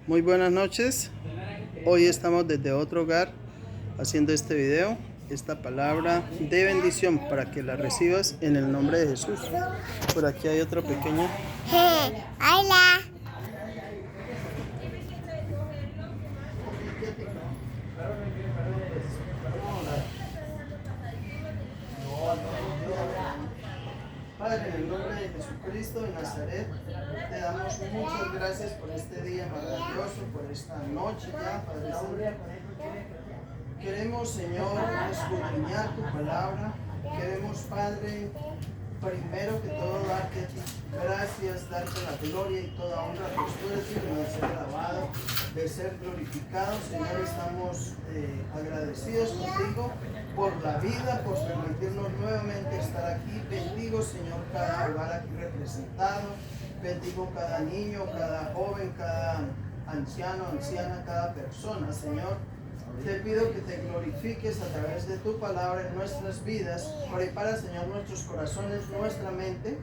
Muy buenas noches. Hoy estamos desde otro hogar haciendo este video, esta palabra de bendición para que la recibas en el nombre de Jesús. Por aquí hay otro pequeño. Hola. Padre, en el nombre de Jesucristo de Nazaret, te damos muchas gracias por este día maravilloso, por esta noche ya, Padre Santo. Queremos, Señor, escudriñar tu palabra. Queremos, Padre, primero que todo darte a ti gracias, darte la gloria y toda honra, pues tú eres digno de ser alabado, de ser glorificado. Señor, estamos agradecidos contigo por la vida, por permitirnos nuevamente estar aquí. Bendigo, Señor, cada hogar aquí representado. Bendigo cada niño, cada joven, cada anciano, anciana, cada persona, Señor. Te pido que te glorifiques a través de tu palabra en nuestras vidas. Prepara, Señor, nuestros corazones, nuestra mente,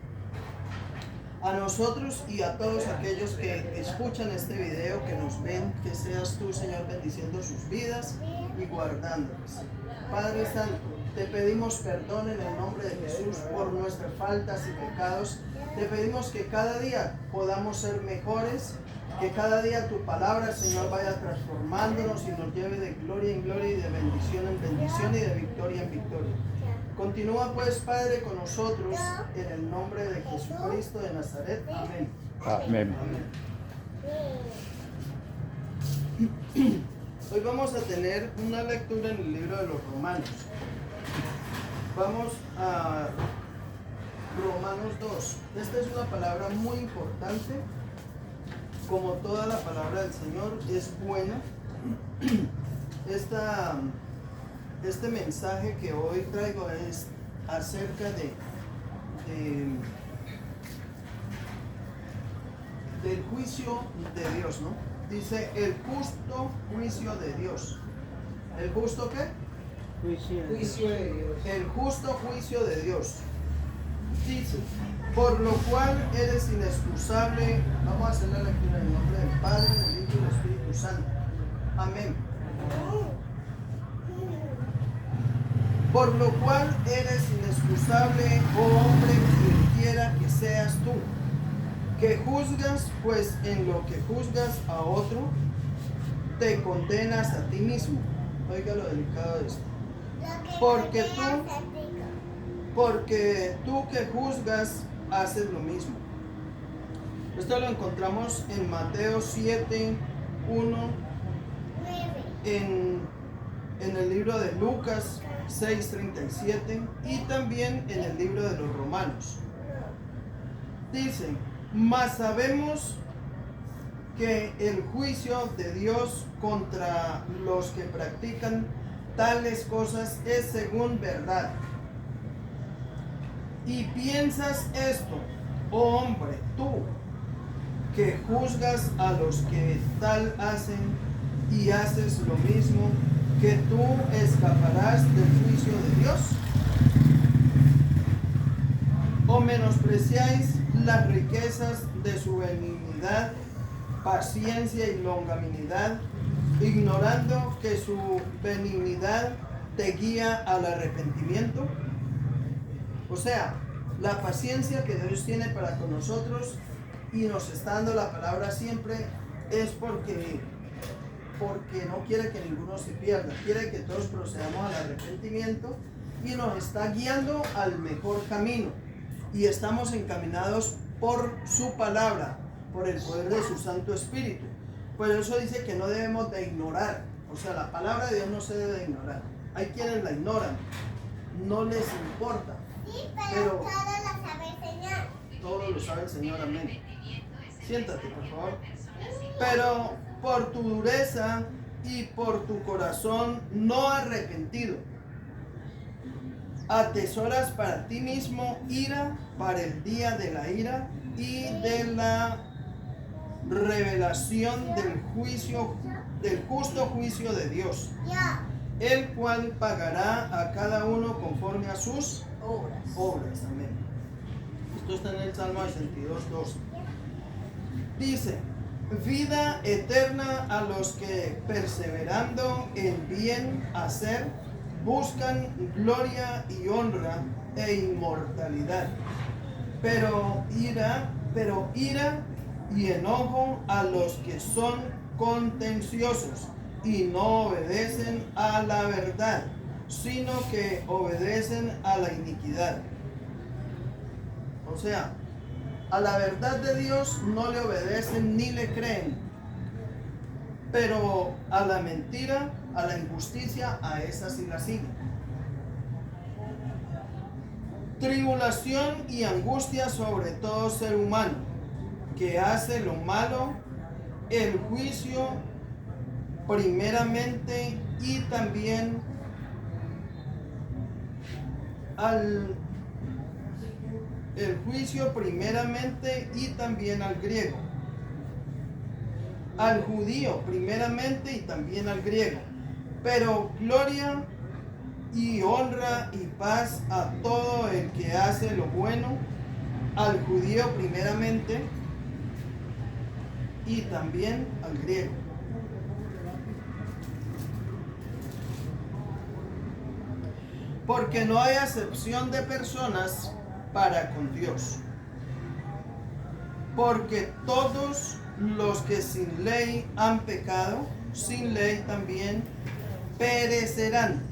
a nosotros y a todos aquellos que escuchan este video, que nos ven, que seas tú, Señor, bendiciendo sus vidas y guardándolas. Padre Santo, te pedimos perdón en el nombre de Jesús por nuestras faltas y pecados. Te pedimos que cada día podamos ser mejores, que cada día tu palabra, Señor, vaya transformándonos y nos lleve de gloria en gloria y de bendición en bendición y de victoria en victoria. Continúa pues, Padre, con nosotros en el nombre de Jesucristo de Nazaret. Amén. Amén. Hoy vamos a tener una lectura en el libro de los Romanos. Vamos a Romanos 2. Esta es una palabra muy importante. Como toda la palabra del Señor es buena. Este mensaje que hoy traigo es acerca del juicio de Dios, ¿no? Dice el justo juicio de Dios. ¿El justo qué? Juicio de Dios. El justo juicio de Dios. Dice, por lo cual eres inexcusable. Vamos a hacer la lectura en el nombre del Padre, del Hijo y del Espíritu Santo. Amén. Por lo cual eres inexcusable, oh hombre, quien quiera que seas tú, que juzgas, pues en lo que juzgas a otro, te condenas a ti mismo. Oiga lo delicado de esto. Porque tú que juzgas, haces lo mismo. Esto lo encontramos en Mateo 7, 1, en el libro de Lucas 6:37 y también en el libro de los Romanos. Dice, mas sabemos que el juicio de Dios contra los que practican tales cosas es según verdad. Y piensas esto, oh hombre, tú, que juzgas a los que tal hacen y haces lo mismo, que tú escaparás del juicio de Dios. O menospreciáis las riquezas de su benignidad, paciencia y longanimidad, ignorando que su benignidad te guía al arrepentimiento. O sea, la paciencia que Dios tiene para con nosotros y nos está dando la palabra siempre es porque no quiere que ninguno se pierda, quiere que todos procedamos al arrepentimiento y nos está guiando al mejor camino y estamos encaminados por su palabra, por el poder de su Santo Espíritu. Por eso dice que no debemos de ignorar, o sea, la palabra de Dios no se debe de ignorar. Hay quienes la ignoran, no les importa. Sí, pero todo lo sabe el Señor. Todo lo sabe el Señor, amén. Siéntate, por favor. Pero por tu dureza y por tu corazón no arrepentido, atesoras para ti mismo ira para el día de la ira y de la revelación del juicio, del justo juicio de Dios, el cual pagará a cada uno conforme a sus obras. Amén. Esto está en el Salmo 62, 12. Dice, vida eterna a los que perseverando en bien hacer buscan gloria y honra e inmortalidad. Pero ira y enojo a los que son contenciosos y no obedecen a la verdad, sino que obedecen a la iniquidad. O sea, a la verdad de Dios no le obedecen ni le creen, pero a la mentira, a la injusticia, a esa sí la siguen. Tribulación y angustia sobre todo ser humano que hace lo malo, el juicio primeramente y también el juicio primeramente y también al griego, al judío primeramente y también al griego, pero gloria y honra y paz a todo el que hace lo bueno, al judío primeramente y también al griego. Porque no hay acepción de personas para con Dios. Porque todos los que sin ley han pecado, sin ley también perecerán.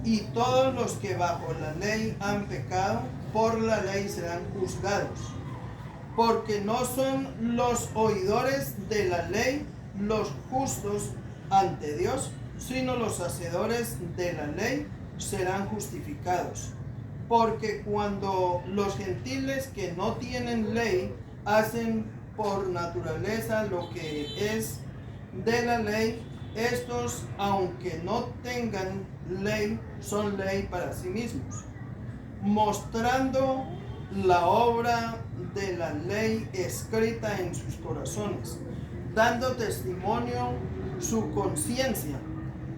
Y todos los que bajo la ley han pecado, por la ley serán juzgados. Porque no son los oidores de la ley los justos ante Dios, sino los hacedores de la ley serán justificados. Porque cuando los gentiles que no tienen ley hacen por naturaleza lo que es de la ley, estos, aunque no tengan ley, son ley para sí mismos, mostrando la obra de la ley escrita en sus corazones, dando testimonio su conciencia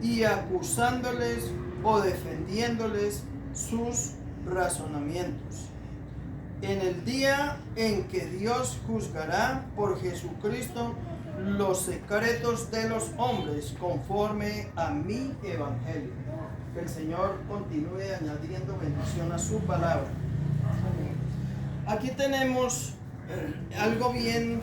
y acusándoles o defendiéndoles sus razonamientos. En el día en que Dios juzgará por Jesucristo los secretos de los hombres conforme a mi evangelio. Que el Señor continúe añadiendo bendición a su palabra. Aquí tenemos algo bien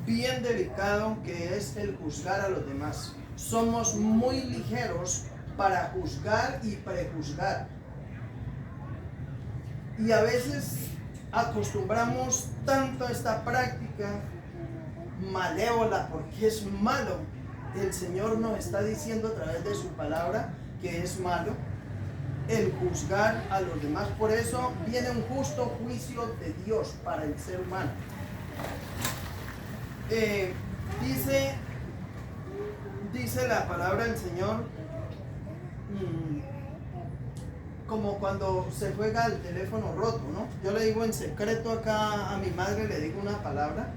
delicado, que es el juzgar a los demás. Somos muy ligeros para juzgar y prejuzgar. Y a veces acostumbramos tanto a esta práctica malévola, porque es malo. El Señor nos está diciendo a través de su palabra que es malo el juzgar a los demás. Por eso viene un justo juicio de Dios para el ser humano. Dice la palabra del Señor, como cuando se juega el teléfono roto, ¿no? Yo le digo en secreto acá a mi madre, le digo una palabra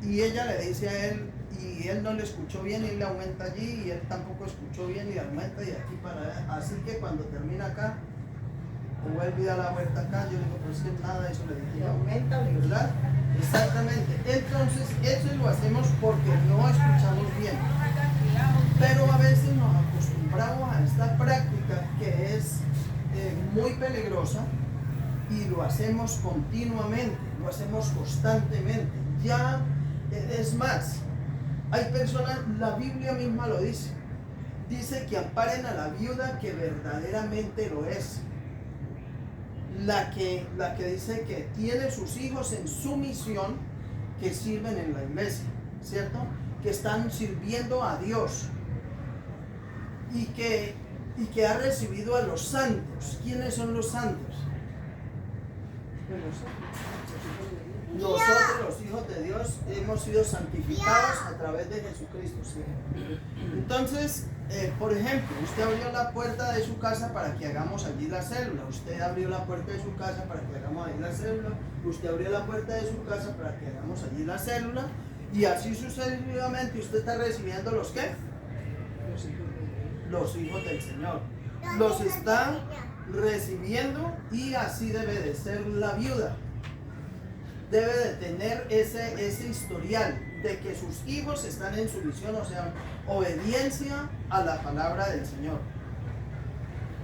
y ella le dice a él, y él no le escuchó bien y le aumenta allí, y él tampoco escuchó bien y aumenta, y aquí para allá. Así que cuando termina acá o vuelve a dar la vuelta acá, yo digo, pero es que nada de eso le dije, aumenta, ¿verdad? Exactamente. Entonces eso lo hacemos porque no escuchamos bien, pero a veces nos acostumbramos a esta práctica que es muy peligrosa, y lo hacemos continuamente, lo hacemos constantemente. Ya es más, hay personas, la Biblia misma lo dice que amparen a la viuda que verdaderamente lo es, la que dice que tiene sus hijos en su misión, que sirven en la iglesia, ¿cierto? Que están sirviendo a Dios y que ha recibido a los santos. ¿Quiénes son los santos? Nosotros, los hijos de Dios, hemos sido santificados a través de Jesucristo, ¿sí? Entonces, por ejemplo, usted abrió la puerta de su casa para que hagamos allí la célula. Usted abrió la puerta de su casa para que hagamos allí la célula. Usted abrió la puerta de su casa para que hagamos allí la célula. Y así sucesivamente usted está recibiendo los ¿qué? Los hijos del Señor. Los está recibiendo, y así debe de ser la viuda. debe de tener ese historial de que sus hijos están en sumisión, o sea, obediencia a la palabra del Señor.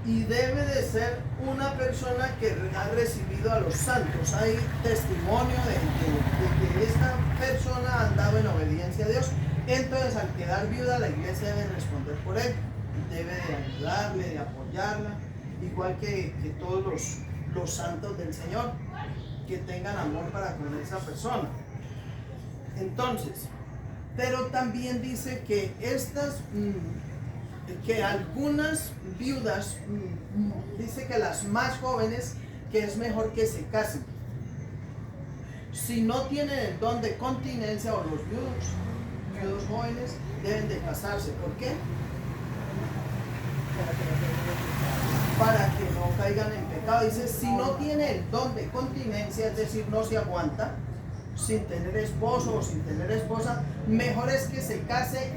Y debe de ser una persona que ha recibido a los santos. Hay testimonio de que esta persona ha andado en obediencia a Dios. Entonces, al quedar viuda, la iglesia debe responder por él. Debe de ayudarle, de apoyarla, igual que todos los santos del Señor, que tengan amor para con esa persona. Entonces, pero también dice que que algunas viudas, dice que las más jóvenes, que es mejor que se casen. Si no tienen el don de continencia, o los viudos jóvenes deben de casarse. ¿Por qué? Para que no caigan en pecado. Dice, si no tiene el don de continencia, es decir, no se aguanta, sin tener esposo o sin tener esposa, mejor es que se case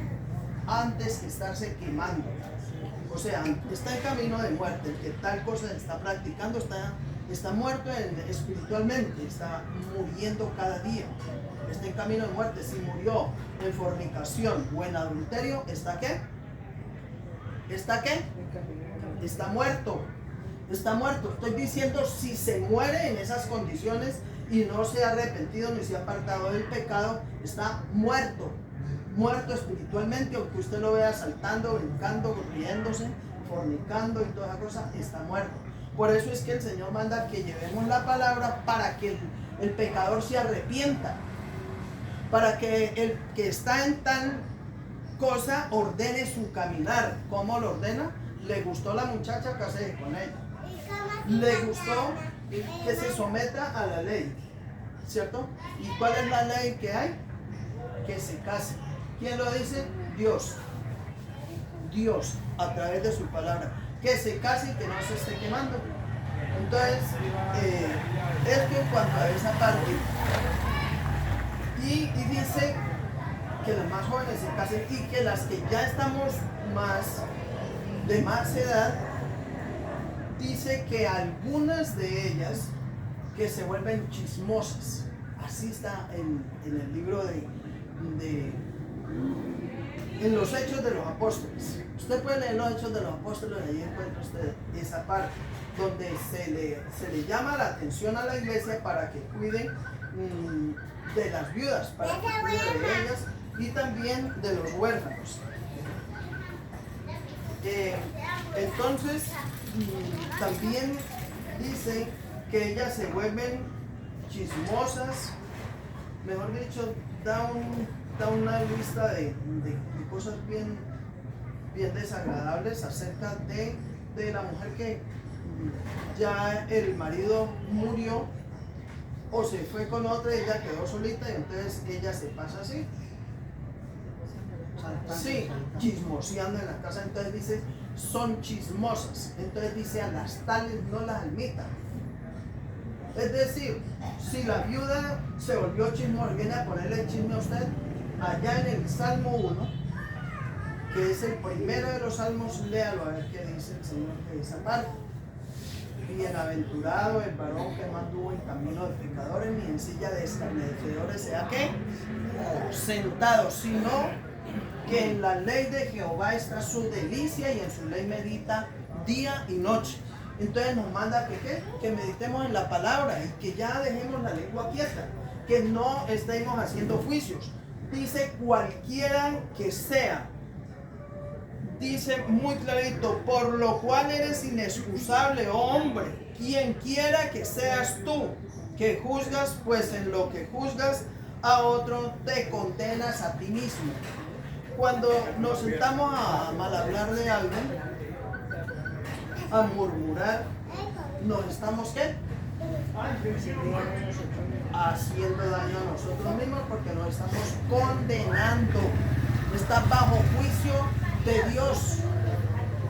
antes que estarse quemando. O sea, está en camino de muerte. El que tal cosa está practicando está muerto espiritualmente, está muriendo cada día. Está en camino de muerte. Si murió en fornicación o en adulterio, ¿está qué? ¿Está qué? Está muerto. Está muerto. Estoy diciendo, si se muere en esas condiciones y no se ha arrepentido ni se ha apartado del pecado, está muerto. Muerto espiritualmente, aunque usted lo vea saltando, brincando, riéndose, fornicando y toda esa cosa, está muerto. Por eso es que el Señor manda que llevemos la palabra para que el pecador se arrepienta, para que el que está en tal cosa ordene su caminar. ¿Cómo lo ordena? Le gustó la muchacha, casé con ella. Le gustó que se someta a la ley, ¿cierto? ¿Y cuál es la ley que hay? Que se case. ¿Quién lo dice? Dios. Dios, a través de su palabra. Que se case y que no se esté quemando. Entonces, esto en cuanto a esa parte. Y dice que las más jóvenes se casen y que las que ya estamos de más edad, dice que algunas de ellas que se vuelven chismosas. Así está en el libro en los Hechos de los Apóstoles. Usted puede leer los Hechos de los Apóstoles y ahí encuentra usted esa parte donde se le llama la atención a la iglesia para que cuiden de las viudas, para que cuiden de ellas y también de los huérfanos. Entonces, también dice que ellas se vuelven chismosas, mejor dicho, da una lista de cosas bien desagradables acerca de la mujer que ya el marido murió o se fue con otra y ella quedó solita y entonces ella se pasa así. Sí, chismoseando en la casa. Entonces dice, son chismosas. Entonces dice, a las tales no las admitan. Es decir, si la viuda se volvió chismosa, viene a ponerle chisme a usted, allá en el Salmo 1, que es el primero de los salmos, léalo a ver qué dice el Señor de esa parte. Bienaventurado el varón que no anduvo en camino de pecadores, ni en silla de escarnecedores sea que sentado, sino que en la ley de Jehová está su delicia y en su ley medita día y noche. Entonces nos manda que meditemos en la palabra y que ya dejemos la lengua quieta, que no estemos haciendo juicios. Dice cualquiera que sea, dice muy clarito, por lo cual eres inexcusable, oh hombre, quien quiera que seas tú, que juzgas, pues en lo que juzgas a otro te condenas a ti mismo. Cuando nos sentamos a mal hablar de alguien, a murmurar, nos estamos ¿qué? Haciendo daño a nosotros mismos, porque nos estamos condenando. Está bajo juicio de Dios.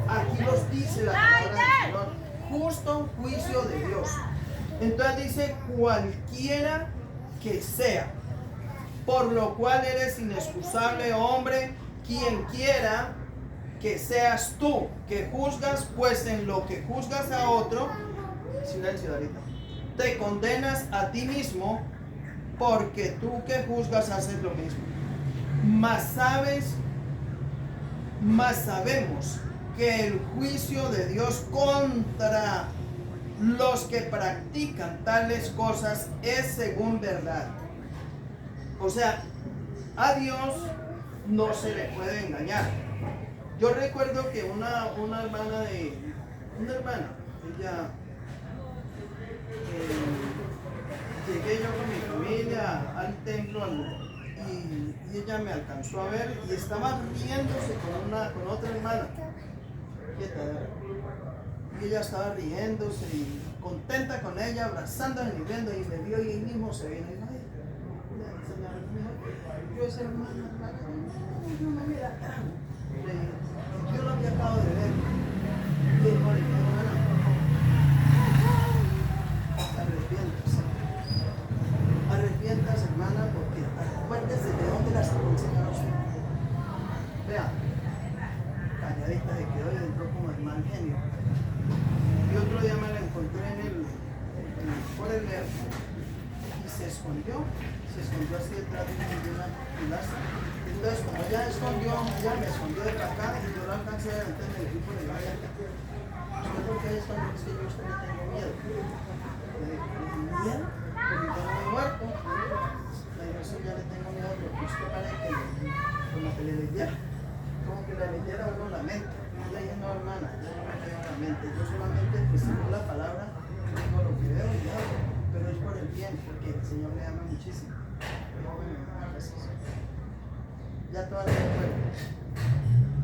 Aquí nos dice la palabra del Señor, justo juicio de Dios. Entonces dice cualquiera que sea, por lo cual eres inexcusable, hombre, quien quiera que seas tú, que juzgas, pues en lo que juzgas a otro, silencio ahorita, te condenas a ti mismo, porque tú que juzgas haces lo mismo. Mas sabemos que el juicio de Dios contra los que practican tales cosas es según verdad. O sea, a Dios no se le puede engañar. Yo recuerdo que una hermana, ella, llegué yo con mi familia al templo y ella me alcanzó a ver y estaba riéndose con otra hermana. Quieta, y ella estaba riéndose y contenta con ella, abrazándola y riendo, y me vio y él mismo se vino y dijo, ay, señor, yo esa hermana, yo no me la trago. Yo lo había acabado de ver. Y le dijo, hermana, arrepiéntase, hermana, porque acuérdese de dónde la sacó el Señor a usted. Vea, calladita se quedó y entró como el mal genio. Y otro día me la encontré por el leer y se escondió así detrás de una pilastra. Entonces, como ella me escondió de acá y yo la alcancé a ver, entonces me fui por el área. ¿Usted por qué está? Es que yo a usted le tengo miedo. Le dije, ¿miedo? Porque yo no me he muerto. Le dije, sí, ya le tengo miedo porque usted parece que como que le leyera uno la mente. Yo le dije, no, hermana, yo no me leo la mente. Yo solamente recibo la palabra, digo lo que veo y hago, pero es por el bien, porque el Señor me ama muchísimo. Ya todas las puertas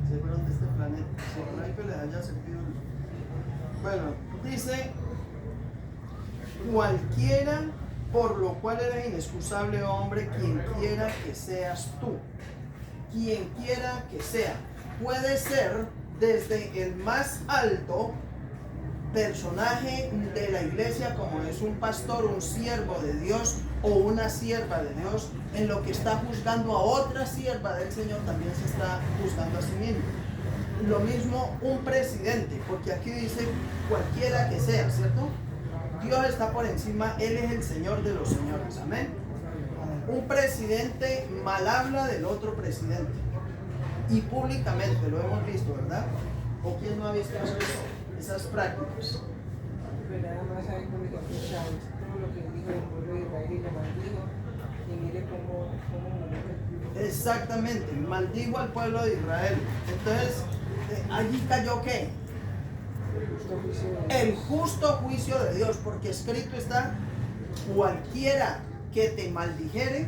se fueron de este planeta. Ojalá que les haya servido. Bueno, dice, cualquiera por lo cual eres inexcusable, hombre, quien quiera que seas tú. Quien quiera que sea. Puede ser desde el más alto personaje de la iglesia, como es un pastor, un siervo de Dios o una sierva de Dios, en lo que está juzgando a otra sierva del Señor, también se está juzgando a sí mismo. Lo mismo un presidente, porque aquí dice cualquiera que sea, ¿cierto? Dios está por encima, Él es el Señor de los señores, amén. Un presidente mal habla del otro presidente, y públicamente, lo hemos visto, ¿verdad? ¿O quién no ha visto esas prácticas? Pero nada más hay como que todo lo que dijo el pueblo de Israel y lo maldijo, y mire cómo murió. Exactamente, maldijo al pueblo de Israel. Entonces, allí cayó ¿qué? El justo juicio de Dios, porque escrito está, cualquiera que te maldijere,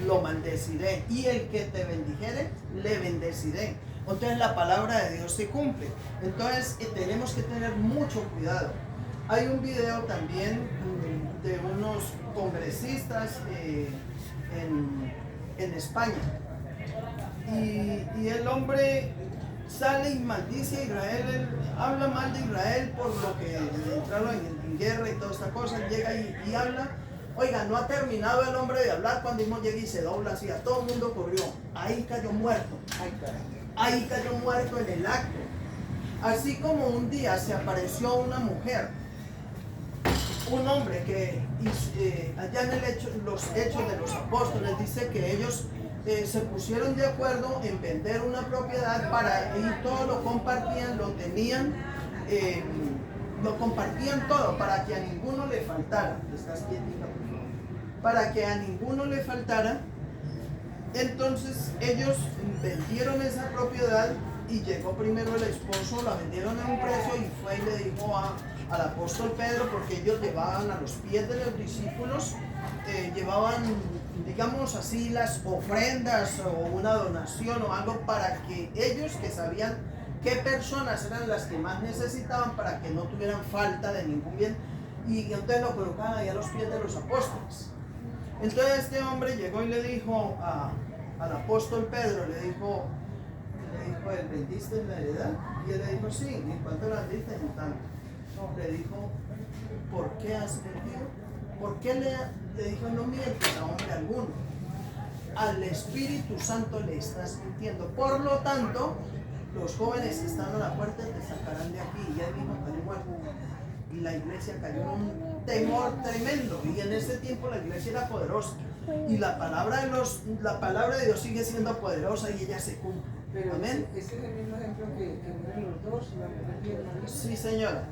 lo maldeciré, y el que te bendijere, le bendeciré. Entonces la palabra de Dios se cumple. Entonces tenemos que tener mucho cuidado. Hay un video también de unos congresistas en España, y el hombre sale y maldice a Israel. Él habla mal de Israel por lo que entraron en guerra y toda esta cosa. Llega y habla. Oiga, no ha terminado el hombre de hablar cuando mismo llega y se dobla así. A todo el mundo corrió. Ahí cayó muerto. Ahí cayó muerto en el acto. Así como un día se apareció una mujer, un hombre que allá en los hechos de los apóstoles dice que ellos se pusieron de acuerdo en vender una propiedad y todo lo compartían, lo tenían, lo compartían todo para que a ninguno le faltara. ¿Estás quietita, por favor? Para que a ninguno le faltara. Entonces ellos vendieron esa propiedad y llegó primero el esposo, la vendieron a un precio y fue y le dijo al apóstol Pedro, porque ellos llevaban a los pies de los discípulos, llevaban, digamos así, las ofrendas o una donación o algo para que ellos, que sabían qué personas eran las que más necesitaban para que no tuvieran falta de ningún bien, y entonces lo colocaban ahí a los pies de los apóstoles. Entonces este hombre llegó y le dijo al apóstol Pedro, le dijo, ¿vendiste la heredad? Y él le dijo, sí. ¿Y cuánto la vendiste? En tanto. Le dijo, ¿por qué has vendido? ¿Por qué le dijo, no mientes a hombre alguno? Al Espíritu Santo le estás mintiendo. Por lo tanto, los jóvenes que están a la puerta te sacarán de aquí. Y él mismo cayó muerto. Y la iglesia cayó en un temor tremendo. Y en ese tiempo la iglesia era poderosa. Y la palabra de Dios sigue siendo poderosa y ella se cumple. Pero Amén. ese es el mismo ejemplo que mueren los dos, la mujer y el marido. Sí, señora.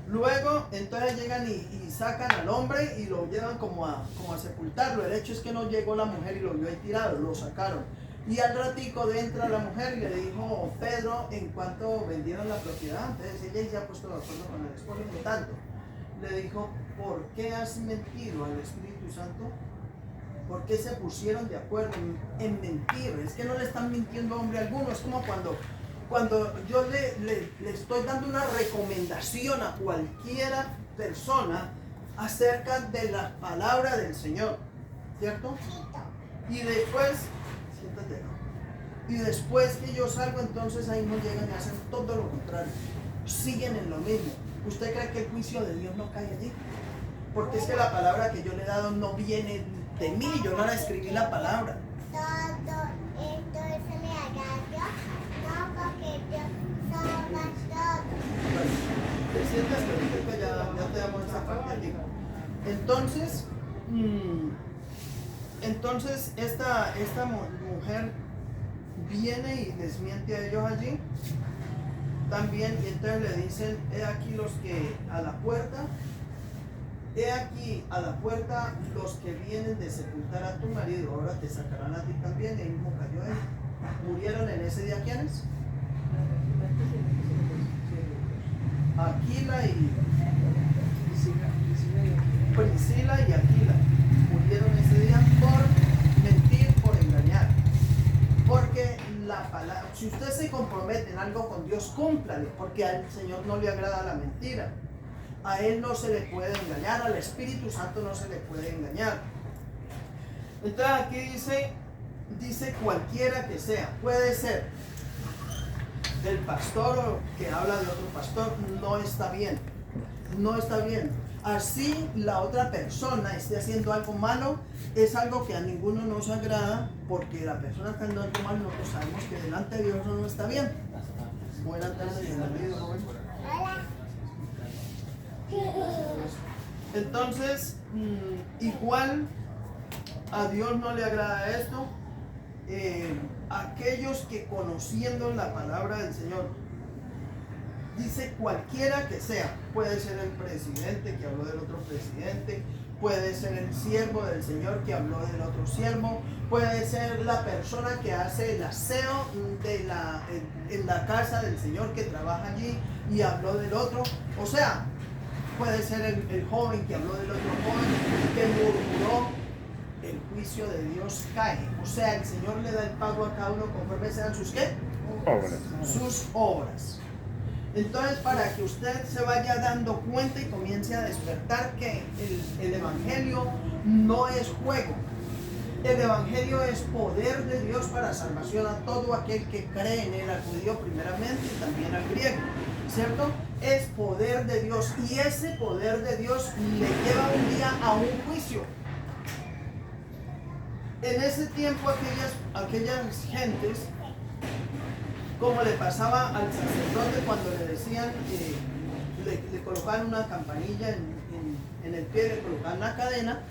Luego, entonces llegan y sacan al hombre y lo llevan como a sepultarlo. El hecho es que no llegó la mujer y lo vio ahí tirado, lo sacaron. Y al ratico entra la mujer y le dijo Pedro en cuanto vendieron la propiedad. Entonces ella ya ha puesto de acuerdo con el esposo. Por tanto, le dijo, ¿por qué has mentido al Espíritu Santo? ¿Por qué se pusieron de acuerdo en mentir? Es que no le están mintiendo a hombre alguno. Es como cuando yo le estoy dando una recomendación a cualquiera persona acerca de la palabra del Señor, ¿cierto? Y después, siéntate, ¿no? Y después que yo salgo, entonces ahí no llegan y hacen todo lo contrario. Siguen en lo mismo. ¿Usted cree que el juicio de Dios no cae allí? Porque es que la palabra que yo le he dado no viene de mí, yo no la escribí la palabra. Todo esto se le haga a Dios, no porque Dios salva todo. Bueno, te sientas que ya te damos esa parte aquí. Entonces esta mujer viene y desmiente a ellos allí también, y entonces le dicen, he aquí los que a la puerta, he aquí a la puerta los que vienen de sepultar a tu marido, ahora te sacarán a ti también. Y ahí mismo cayó él. ¿Murieron en ese día quiénes? Aquila y Priscila y Aquila murieron ese día por mentir, por engañar. Porque la palabra, si usted se compromete en algo con Dios, cúmplale, porque al Señor no le agrada la mentira. A Él no se le puede engañar, al Espíritu Santo no se le puede engañar. Entonces aquí dice cualquiera que sea, puede ser del pastor o que habla de otro pastor, no está bien, no está bien. Así la otra persona esté haciendo algo malo, es algo que a ninguno nos agrada, porque la persona que anda haciendo algo malo, nosotros sabemos que delante de Dios no está bien. Buenas tardes, bienvenido, joven. Entonces, igual a Dios no le agrada esto. Aquellos que conociendo la palabra del Señor, dice cualquiera que sea, puede ser el presidente que habló del otro presidente, puede ser el siervo del Señor que habló del otro siervo, puede ser la persona que hace el aseo en la casa del Señor, que trabaja allí y habló del otro. O sea, puede ser el joven que habló del otro joven, que murmuró. El juicio de Dios cae. O sea, el Señor le da el pago a cada uno conforme sean sus ¿qué? Obras. Sus obras. Entonces, para que usted se vaya dando cuenta y comience a despertar que el Evangelio no es juego. El Evangelio es poder de Dios para salvación a todo aquel que cree en él, al judío primeramente y también al griego, ¿cierto? Es poder de Dios, y ese poder de Dios le lleva un día a un juicio. En ese tiempo aquellas gentes, como le pasaba al sacerdote cuando le decían, le colocaban una campanilla en el pie, le colocaban una cadena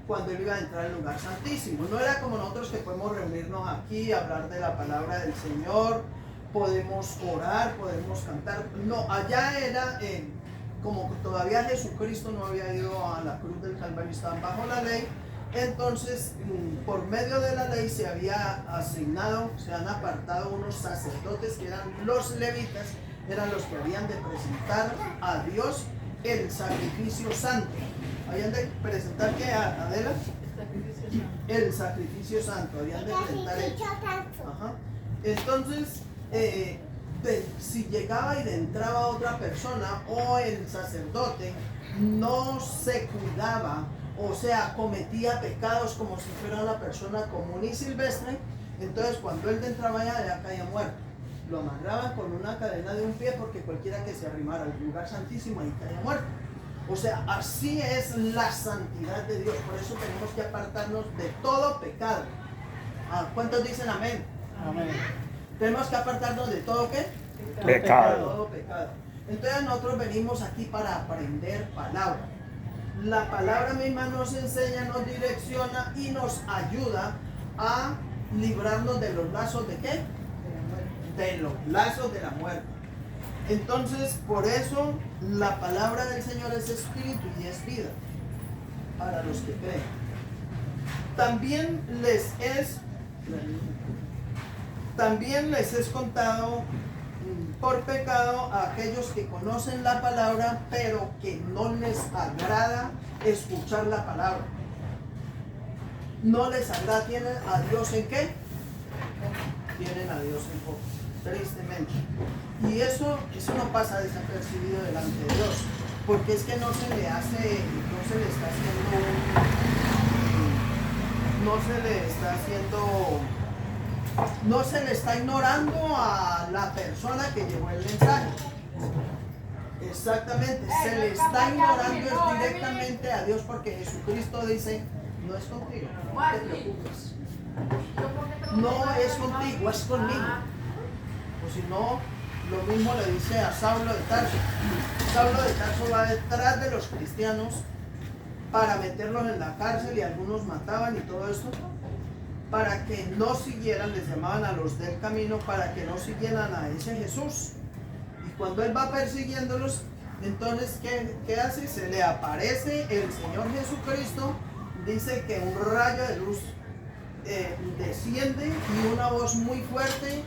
cuando él iba a entrar al lugar santísimo. No era como nosotros, que podemos reunirnos aquí, hablar de la palabra del Señor, podemos orar, podemos cantar. No, allá era, como todavía Jesucristo no había ido a la cruz del Calvario, estaban bajo la ley. Entonces, por medio de la ley se han apartado unos sacerdotes que eran los levitas, eran los que habían de presentar a Dios el sacrificio santo. Habían de presentar, ¿qué, Adela? El sacrificio santo, habían de presentar eso. Ajá. Entonces, si llegaba y entraba otra persona o el sacerdote no se cuidaba, o sea, cometía pecados como si fuera una persona común y silvestre, entonces cuando él entraba allá, ya caía muerto. Lo amarraban con una cadena de un pie, porque cualquiera que se arrimara al lugar santísimo ahí caía muerto. O sea, así es la santidad de Dios. Por eso tenemos que apartarnos de todo pecado. ¿Cuántos dicen amén? Amén. Tenemos que apartarnos de todo ¿qué? Pecado. Todo pecado. Entonces nosotros venimos aquí para aprender palabra. la palabra misma nos enseña, nos direcciona y nos ayuda a librarnos de los lazos de ¿qué? De los lazos de la muerte. Entonces, por eso la palabra del Señor es espíritu y es vida para los que creen. También les es contado por pecado a aquellos que conocen la palabra, pero que no les agrada escuchar la palabra. No les agrada. ¿Tienen a Dios en qué? Tienen a Dios en poco, tristemente. Y eso no pasa desapercibido delante de Dios, porque es que no se le está ignorando a la persona que llevó el mensaje. Exactamente, se le está ignorando directamente a Dios, porque Jesucristo dice, no es contigo, no te preocupes. No es contigo, es conmigo. O si no, lo mismo le dice a Saulo de Tarso. Saulo de Tarso va detrás de los cristianos para meterlos en la cárcel, y algunos mataban y todo esto, para que no siguieran, les llamaban a los del camino, para que no siguieran a ese Jesús. Y cuando él va persiguiéndolos, entonces, ¿qué hace? Se le aparece el Señor Jesucristo, dice que un rayo de luz desciende y una voz muy fuerte,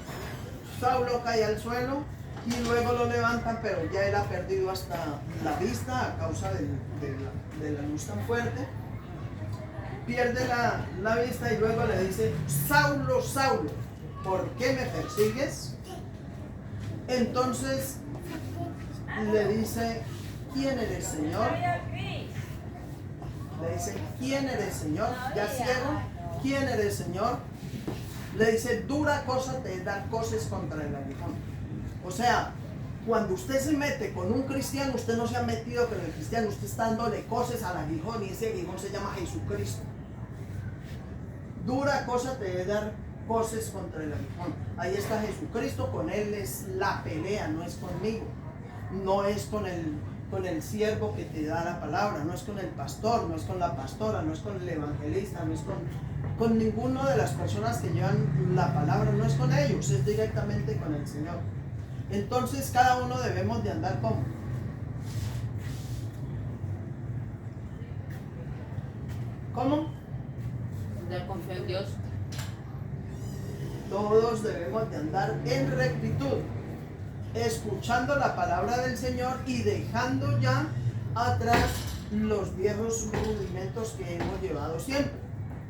Saulo cae al suelo y luego lo levantan, pero ya él ha perdido hasta la vista a causa de la luz tan fuerte. Pierde la vista y luego le dice, Saulo, Saulo, ¿por qué me persigues? Entonces le dice, ¿quién eres, Señor? Le dice, ¿quién eres, Señor? Ya ciego, ¿quién eres, Señor? Le dice, dura cosa te es dar cosas contra el aguijón. O sea, cuando usted se mete con un cristiano, usted no se ha metido con el cristiano, usted está dándole cosas al aguijón, y ese aguijón se llama Jesucristo. Dura cosa te es dar cosas contra el aguijón. Ahí está Jesucristo, con él es la pelea, no es conmigo. No es con el siervo que te da la palabra, no es con el pastor, no es con la pastora, no es con el evangelista, no es con ninguna de las personas que llevan la palabra, no es con ellos, es directamente con el Señor. Entonces cada uno debemos de andar como ¿cómo? Andar con fe en Dios. Todos debemos de andar en rectitud, escuchando la palabra del Señor y dejando ya atrás los viejos rudimentos que hemos llevado siempre,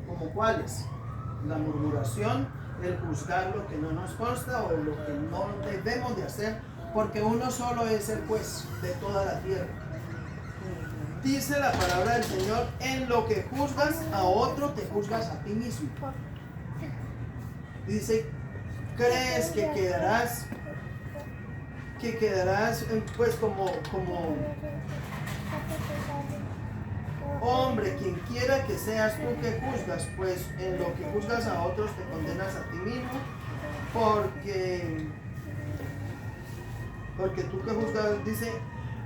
como cuáles: la murmuración, el juzgar lo que no nos consta o lo que no debemos de hacer, porque uno solo es el juez de toda la tierra. Dice la palabra del Señor, en lo que juzgas a otro te juzgas a ti mismo. Dice, ¿crees que quedarás pues como hombre, quien quiera que seas tú que juzgas? Pues en lo que juzgas a otros te condenas a ti mismo, porque tú que juzgas, dice,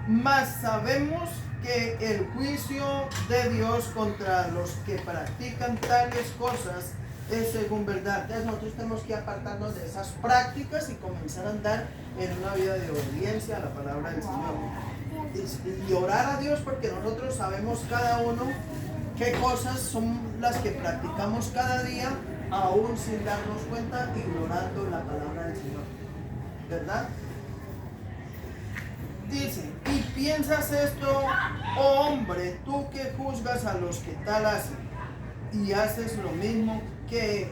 mas sabemos que el juicio de Dios contra los que practican tales cosas es según verdad. Entonces nosotros tenemos que apartarnos de esas prácticas y comenzar a andar en una vida de obediencia a la palabra del Señor. Y orar a Dios, porque nosotros sabemos cada uno qué cosas son las que practicamos cada día, aún sin darnos cuenta, ignorando la palabra del Señor. ¿Verdad? Dice, y piensas esto, oh hombre, tú que juzgas a los que tal hacen, y haces lo mismo, que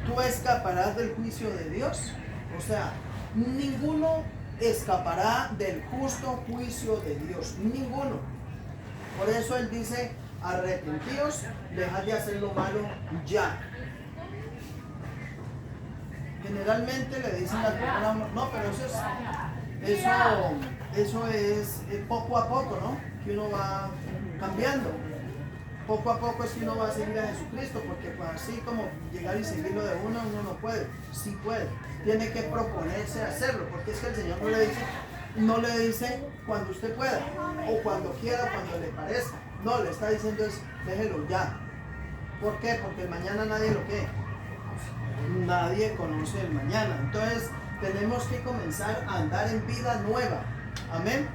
tú escaparás del juicio de Dios. O sea, ninguno escapará del justo juicio de Dios, ninguno. Por eso él dice, arrepentíos, dejad de hacer lo malo ya. Generalmente le dicen a las personas, no, pero eso es poco a poco, ¿no? Que uno va cambiando. Poco a poco es que uno va a seguir a Jesucristo, porque pues así como llegar y seguirlo de uno no puede. Sí puede. Tiene que proponerse hacerlo, porque es que el Señor no le dice, no le dice cuando usted pueda o cuando quiera, cuando le parezca. No, le está diciendo es déjelo ya. ¿Por qué? Porque el mañana nadie lo que. Nadie conoce el mañana. Entonces tenemos que comenzar a andar en vida nueva. Amén.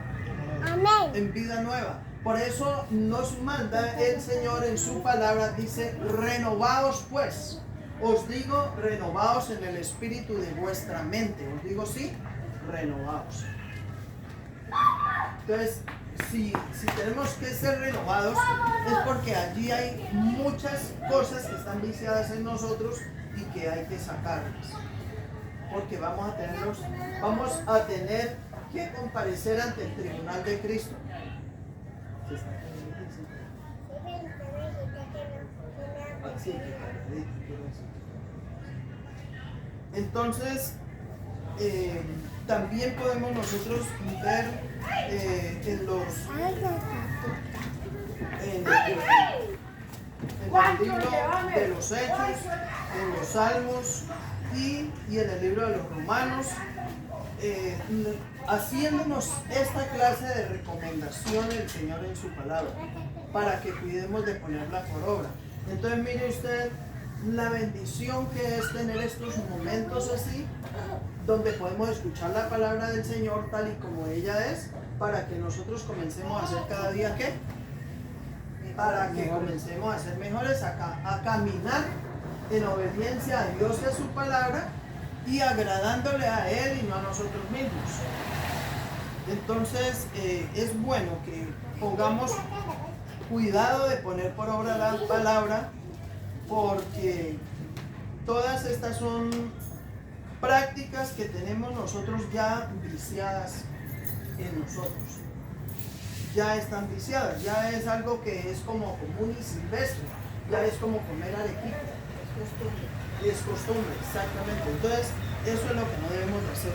Amén. En vida nueva. Por eso nos manda el Señor en su palabra, dice, renovaos pues. Os digo, renovaos en el espíritu de vuestra mente. Os digo, sí, renovaos. Entonces, si tenemos que ser renovados, es porque allí hay muchas cosas que están viciadas en nosotros y que hay que sacarlas. Porque vamos a tener que comparecer ante el tribunal de Cristo. Entonces, también podemos nosotros ver en los en el libro de los Hechos, en los Salmos y en el libro de los Romanos, haciéndonos esta clase de recomendación el Señor en su palabra, para que cuidemos de ponerla por obra. Entonces mire usted la bendición que es tener estos momentos así, donde podemos escuchar la palabra del Señor tal y como ella es, para que nosotros comencemos a hacer cada día ¿qué? Para que comencemos a ser mejores, a caminar en obediencia a Dios y a su palabra y agradándole a Él y no a nosotros mismos. Entonces es bueno que pongamos cuidado de poner por obra la palabra, porque todas estas son prácticas que tenemos nosotros ya viciadas en nosotros. Ya están viciadas, ya es algo que es como común y silvestre, ya es como comer arequipe. Es costumbre, exactamente. Entonces, eso es lo que no debemos de hacer.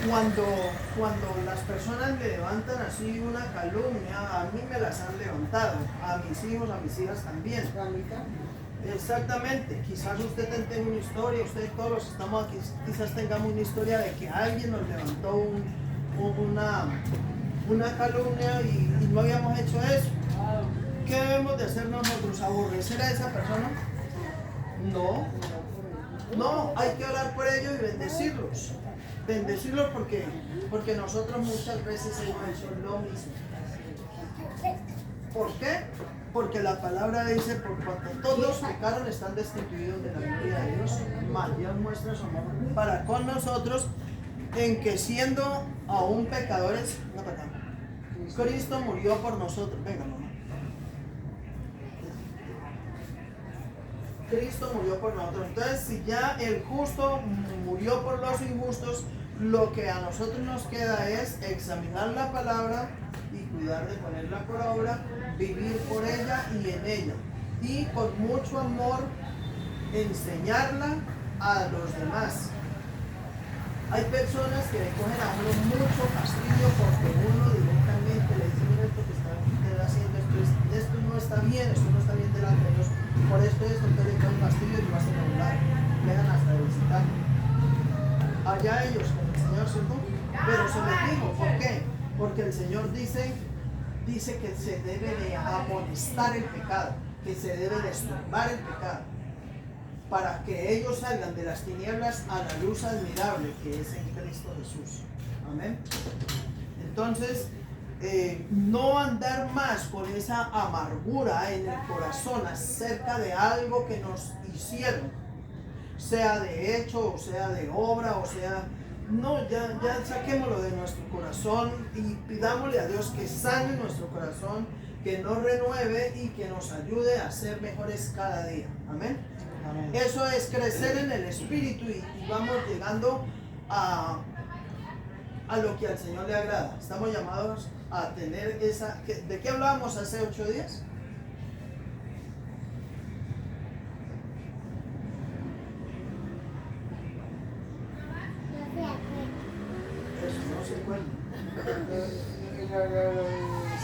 Cuando las personas le levantan así una calumnia, a mí me las han levantado, a mis hijos, a mis hijas también. Exactamente, quizás usted tenga una historia, usted todos los que estamos aquí, quizás tengamos una historia de que alguien nos levantó una calumnia y no habíamos hecho eso. ¿Qué debemos de hacer nosotros? ¿Aborrecer a esa persona? No, hay que orar por ellos y bendecirlos. Bendecirlos porque nosotros muchas veces hemos hecho lo mismo. ¿Por qué? Porque la palabra dice, por cuanto todos pecaron están destituidos de la gloria de Dios, mas Dios muestra su amor para con nosotros, en que siendo aún pecadores, Cristo murió por nosotros. Venga, mamá. Cristo murió por nosotros. Entonces, si ya el justo murió por los injustos, lo que a nosotros nos queda es examinar la palabra y cuidar de ponerla por obra, vivir por ella y en ella. Y con mucho amor enseñarla a los demás. Hay personas que le cogen a uno mucho fastidio porque uno directamente le dice, mira esto que está haciendo, esto no está bien delante de Dios. Por esto, entonces le cogen fastidio y lo hacen a un lado. Dejan hasta de visitar. Allá ellos con el Señor, ¿cierto? Pero se les dijo, ¿por qué? Porque el Señor dice que se debe de amonestar el pecado, que se debe de estorbar el pecado, para que ellos salgan de las tinieblas a la luz admirable que es en Cristo Jesús. Amén. Entonces, no andar más con esa amargura en el corazón acerca de algo que nos hicieron, sea de hecho, o sea de obra, o sea... No, ya saquémoslo de nuestro corazón y pidámosle a Dios que sane nuestro corazón, que nos renueve y que nos ayude a ser mejores cada día. Amén. Amén. Eso es crecer en el Espíritu y vamos llegando a lo que al Señor le agrada. Estamos llamados a tener esa... ¿De qué hablábamos hace 8 días?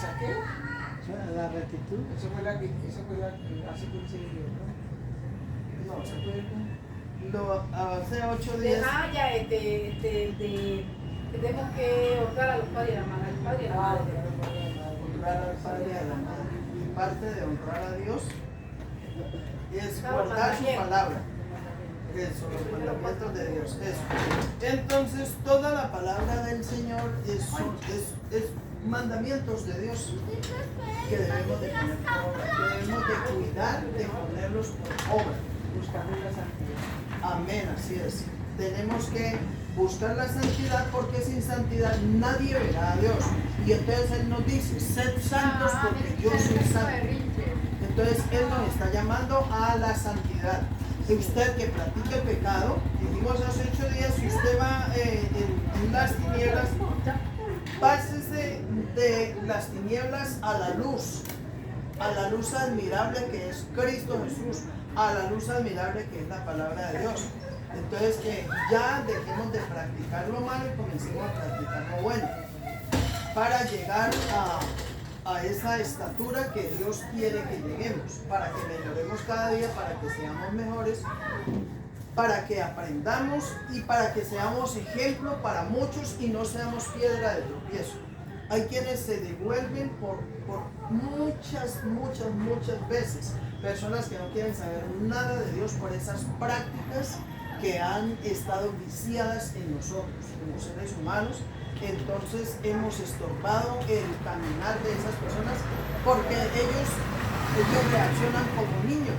¿Saqueo? La rectitud. Eso fue la que hace 15 días, ¿no? No, ¿se acuerdan? Hace 8 días. Dejaba ya Que tenemos que honrar a los padres y a la madre, al padre y a la madre. Honrar al Padre y a la Madre. Y parte de honrar a Dios es guardar su palabra. Eso, los mandamientos de Dios. Eso. Entonces, toda la palabra del Señor es mandamientos de Dios que debemos de poner por obra, que debemos de cuidar de ponerlos por obra. Buscando la santidad. Amén, así es. Tenemos que buscar la santidad porque sin santidad nadie verá a Dios. Y entonces Él nos dice, sed santos porque yo soy santo. Entonces Él nos está llamando a la santidad. Y usted que practica el pecado, dijimos hace 8 días, si usted va en las tinieblas, pásese de las tinieblas a la luz admirable que es Cristo Jesús, a la luz admirable que es la palabra de Dios. Entonces que ya dejemos de practicar lo malo y comencemos a practicar lo bueno, para llegar a esa estatura que Dios quiere que lleguemos, para que mejoremos cada día, para que seamos mejores, para que aprendamos y para que seamos ejemplo para muchos y no seamos piedra de tropiezo. Hay quienes se devuelven por muchas veces, personas que no quieren saber nada de Dios por esas prácticas que han estado viciadas en nosotros como seres humanos. Entonces hemos estorbado el caminar de esas personas porque ellos reaccionan como niños.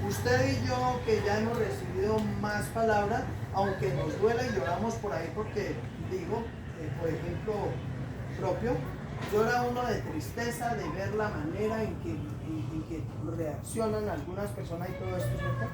Usted y yo, que ya hemos recibido más palabra, aunque nos duela y lloramos por ahí porque digo, por ejemplo propio, llora uno de tristeza de ver la manera en que reaccionan algunas personas y todo esto, ¿cierto?